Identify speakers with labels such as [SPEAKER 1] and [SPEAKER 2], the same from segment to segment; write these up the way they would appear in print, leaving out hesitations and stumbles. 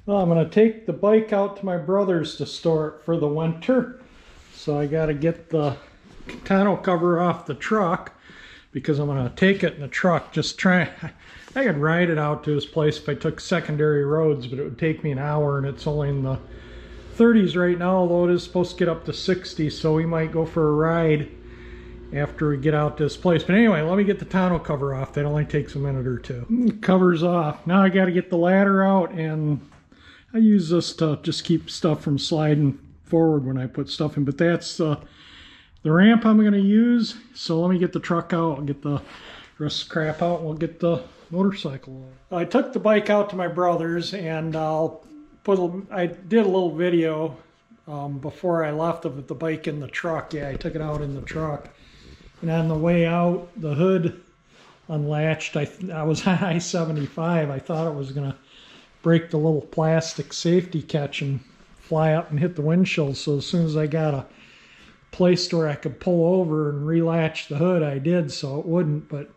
[SPEAKER 1] Well, I'm going to take the bike out to my brother's to store it for the winter. So I got to get the tonneau cover off the truck because I'm going to take it in the truck. Just try. I could ride it out to his place if I took secondary roads, but it would take me an hour, and it's only in the 30s right now, although it is supposed to get up to 60, so we might go for a ride after we get out to this place. But anyway, let me get the tonneau cover off. That only takes a minute or two. Cover's off. Now I got to get the ladder out, and I use this to just keep stuff from sliding forward when I put stuff in. But that's the ramp I'm going to use. So let me get the truck out. I'll get the rest of the crap out, and we'll get the motorcycle out. I took the bike out to my brother's, and I did a little video before I left of the bike in the truck. Yeah, I took it out in the truck. And on the way out, the hood unlatched. I was on I-75. I thought it was going to break the little plastic safety catch and fly up and hit the windshield. So as soon as I got a place where I could pull over and relatch the hood, I did, so it wouldn't. But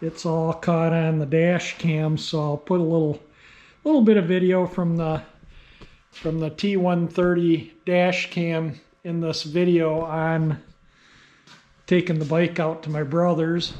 [SPEAKER 1] it's all caught on the dash cam, so I'll put a little bit of video from the T130 dash cam in this video on taking the bike out to my brother's.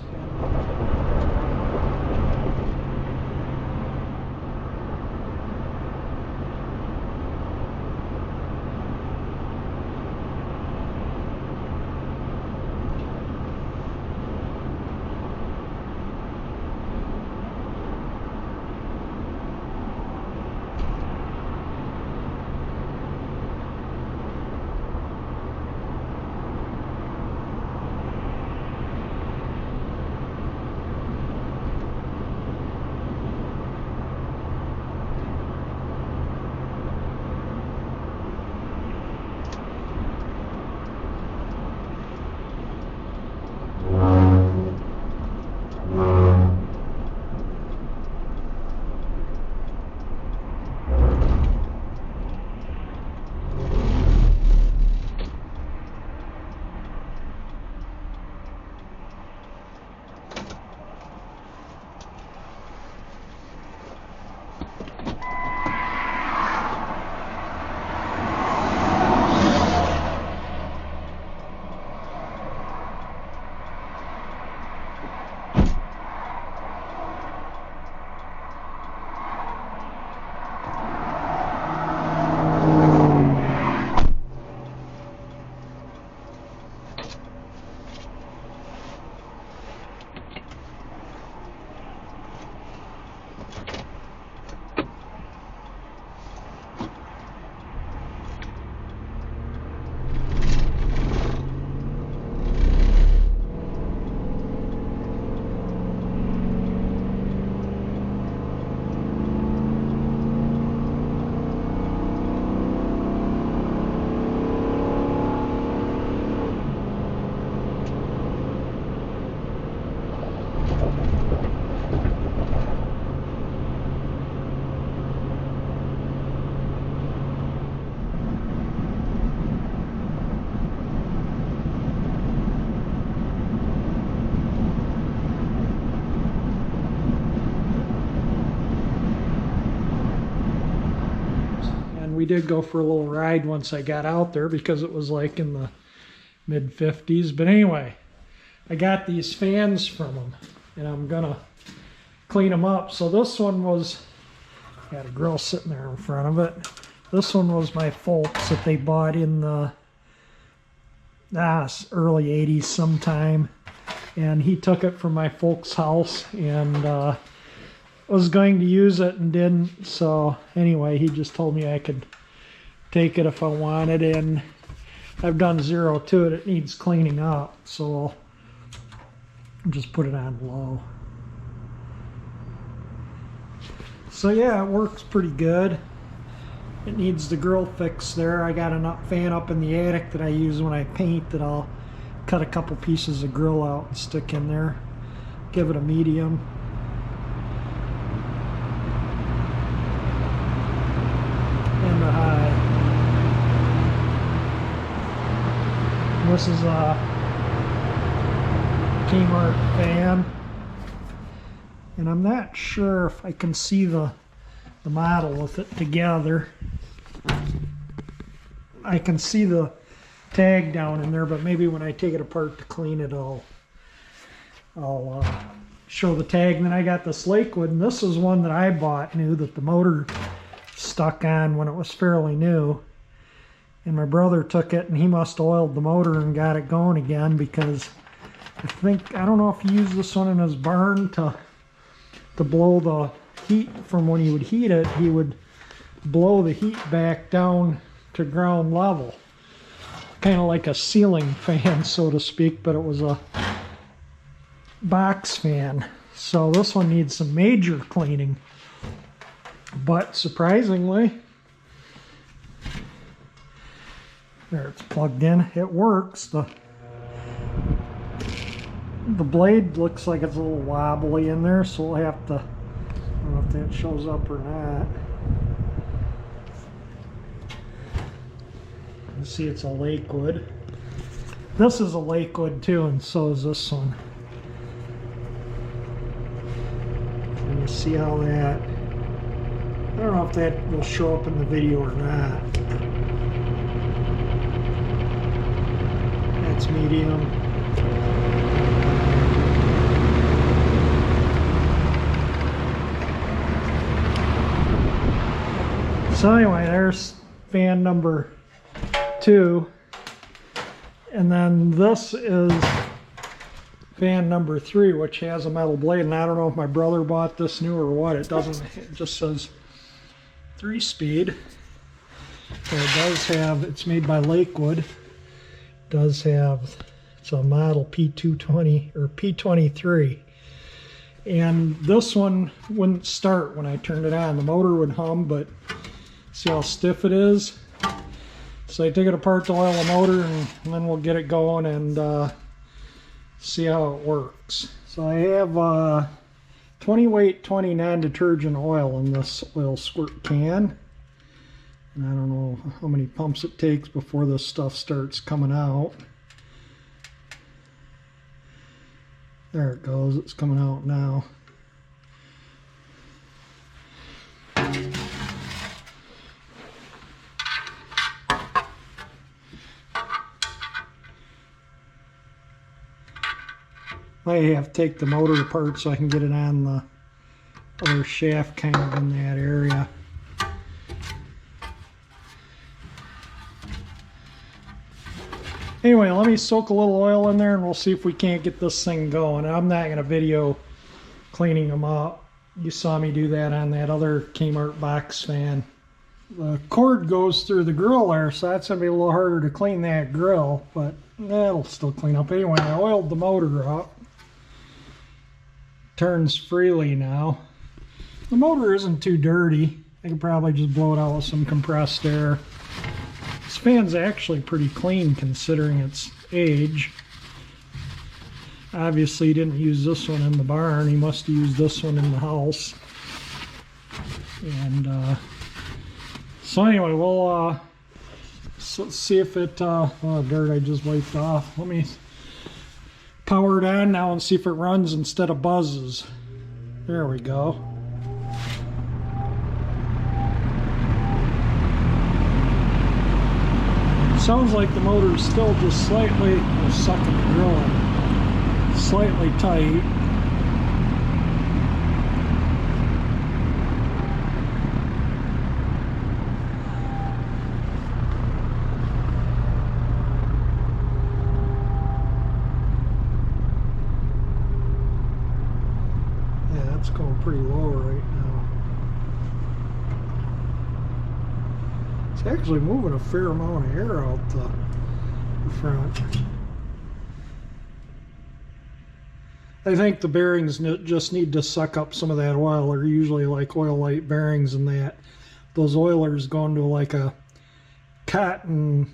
[SPEAKER 1] We did go for a little ride once I got out there because it was like in the mid 50s. But anyway, I got these fans from them, and I'm gonna clean them up. So this one was, got a grill sitting there in front of it. This one was my folks that they bought in the early 80s sometime, and he took it from my folks' house and was going to use it and didn't. So anyway, he just told me I could take it if I wanted, and I've done zero to it. It needs cleaning up, so I'll just put it on low. So yeah, it works pretty good. It needs the grill fix there. I got a fan up in the attic that I use when I paint that I'll cut a couple pieces of grill out and stick in there. Give it a medium. And a high. This is a Kmart fan, and I'm not sure if I can see the the model with it together. I can see the tag down in there, but maybe when I take it apart to clean it, I'll show the tag. And then I got this Lakewood, and this is one that I bought new that the motor stuck on when it was fairly new. And my brother took it, and he must have oiled the motor and got it going again, because I don't know if he used this one in his barn to blow the heat from when he would heat it. He would blow the heat back down to ground level, kind of like a ceiling fan, so to speak, but it was a box fan. So this one needs some major cleaning, but surprisingly, there, it's plugged in, it works. The blade looks like it's a little wobbly in there, so we'll have to, I don't know if that shows up or not. You see it's a Lakewood. This is a Lakewood too, and so is this one. And you see how that, I don't know if that will show up in the video or not. That's medium. So anyway, there's fan number 2, and then this is fan number 3, which has a metal blade. And I don't know if my brother bought this new or what. It doesn't, it just says 3-speed. So it does have, it's made by Lakewood. It does have, it's a model P220 or P23. And this one wouldn't start when I turned it on. The motor would hum, but see how stiff it is? So I take it apart to oil the motor, and then we'll get it going and see how it works. So I have 20 weight 20 non-detergent oil in this oil squirt can. And I don't know how many pumps it takes before this stuff starts coming out. There it goes, it's coming out now. I have to take the motor apart so I can get it on the other shaft kind of in that area. Anyway, let me soak a little oil in there and we'll see if we can't get this thing going. I'm not going to video cleaning them up. You saw me do that on that other Kmart box fan. The cord goes through the grill there, so that's going to be a little harder to clean that grill, but that'll still clean up. Anyway, I oiled the motor up. Turns freely now. The motor isn't too dirty. I could probably just blow it out with some compressed air. This fan's actually pretty clean considering its age. Obviously he didn't use this one in the barn. He must have used this one in the house. And so anyway, we'll see if it, oh dirt I just wiped off. Let me power it on now and see if it runs instead of buzzes. There we go. Sounds like the motor's still just slightly, we'll suck at the grill in, slightly tight. Yeah, that's going pretty low right now. It's actually moving a fair amount of air out the front. I think the bearings just need to suck up some of that oil. They're usually like oil light bearings, and that those oilers go into like a cotton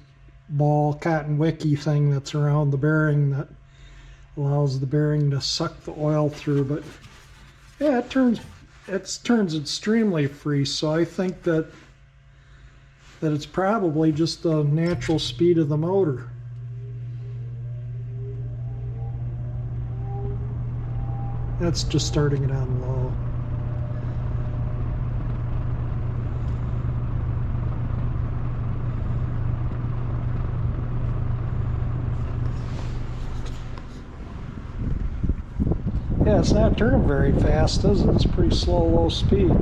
[SPEAKER 1] ball, cotton wicky thing that's around the bearing that allows the bearing to suck the oil through. But yeah, it turns extremely free, so I think that it's probably just the natural speed of the motor. That's just starting it on low. Yeah, it's not turning very fast, is it? It's pretty slow, low speed. You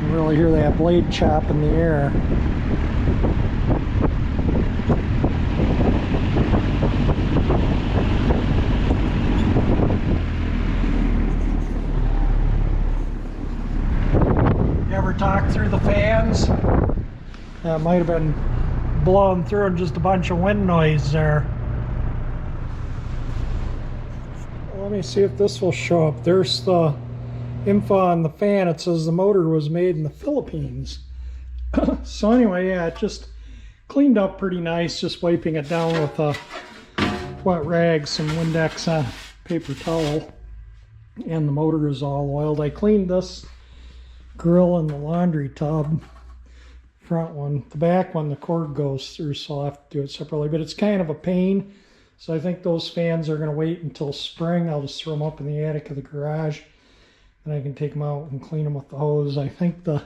[SPEAKER 1] really hear that blade chop in the air. You ever talk through the fans? That might have been blowing through and just a bunch of wind noise there. Let me see if this will show up. There's the info on the fan. It says the motor was made in the Philippines. So anyway, yeah, it just cleaned up pretty nice, just wiping it down with a wet rag, some Windex on paper towel, and the motor is all oiled. I cleaned this grill in the laundry tub, front one. The back one, the cord goes through, so I'll have to do it separately, but it's kind of a pain. So I think those fans are going to wait until spring. I'll just throw them up in the attic of the garage, and I can take them out and clean them with the hose. I think the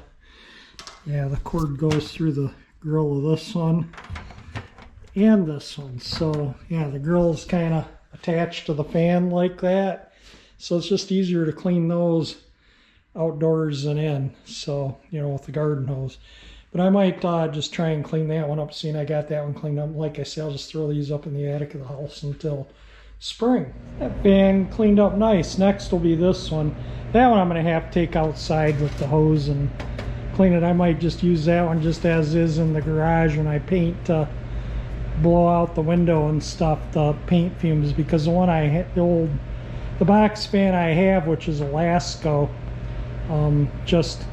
[SPEAKER 1] cord goes through the grill of this one and this one. So yeah, the grill is kind of attached to the fan like that. So it's just easier to clean those outdoors than in. So, you know, with the garden hose. But I might just try and clean that one up, seeing I got that one cleaned up. Like I said, I'll just throw these up in the attic of the house until spring. That fan cleaned up nice. Next will be this one. That one I'm going to have to take outside with the hose and clean it. I might just use that one just as is in the garage when I paint to blow out the window and stuff, the paint fumes, because the one I had, the box fan I have, which is a Lasko, just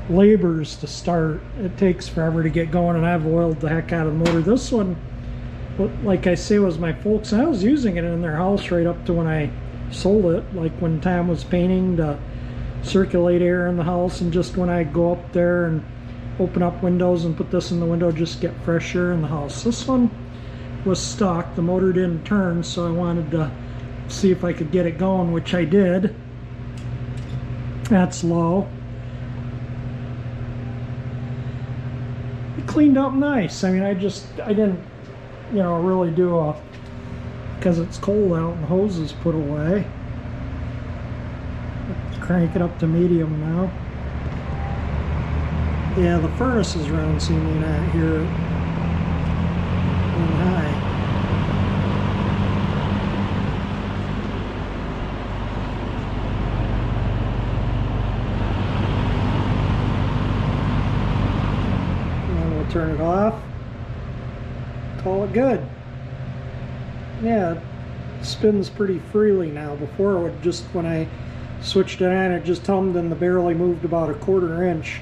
[SPEAKER 1] labors to start. It takes forever to get going, and I've oiled the heck out of the motor. This one, like I say, was my folks, and I was using it in their house right up to when I sold it, like when Tom was painting, to circulate air in the house, and just when I go up there and open up windows and put this in the window, just get fresh air in the house. This one was stuck. The motor didn't turn, so I wanted to see if I could get it going, which I did. That's low. It cleaned up nice. I mean, I didn't, you know, really do a, because it's cold out and the hose is put away. Crank it up to medium now. Yeah, the furnace is running, so you may not hear it on high. Turn it off, call it good. Yeah, it spins pretty freely now. Before it would just, when I switched it on, it just hummed and the barely moved about a quarter inch.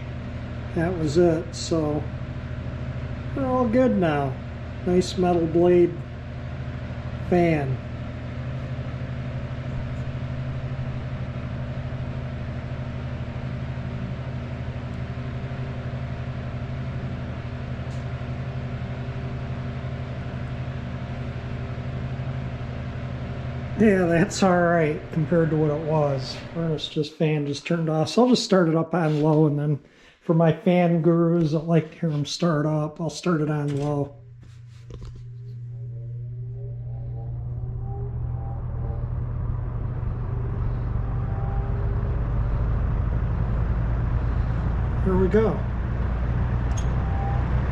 [SPEAKER 1] That was it. So we're all good now. Nice metal blade fan. Yeah, that's alright compared to what it was. Furnace fan just turned off. So I'll just start it up on low, and then for my fan gurus that like to hear them start up, I'll start it on low. Here we go.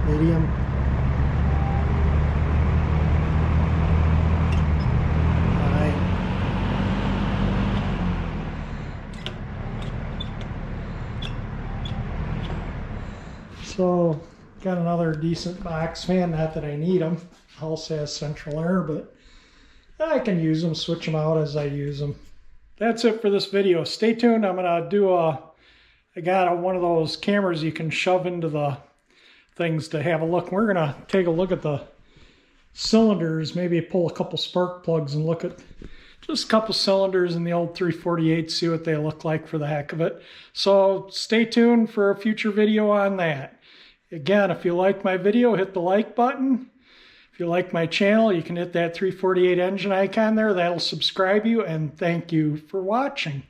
[SPEAKER 1] Medium. So, got another decent box fan, not that I need them. House has central air, but I can use them, switch them out as I use them. That's it for this video. Stay tuned. I'm going to do I got one of those cameras you can shove into the things to have a look. We're going to take a look at the cylinders, maybe pull a couple spark plugs and look at just a couple cylinders in the old 348, see what they look like for the heck of it. So stay tuned for a future video on that. Again, if you like my video, hit the like button. If you like my channel, you can hit that 348 engine icon there. That'll subscribe you, and thank you for watching.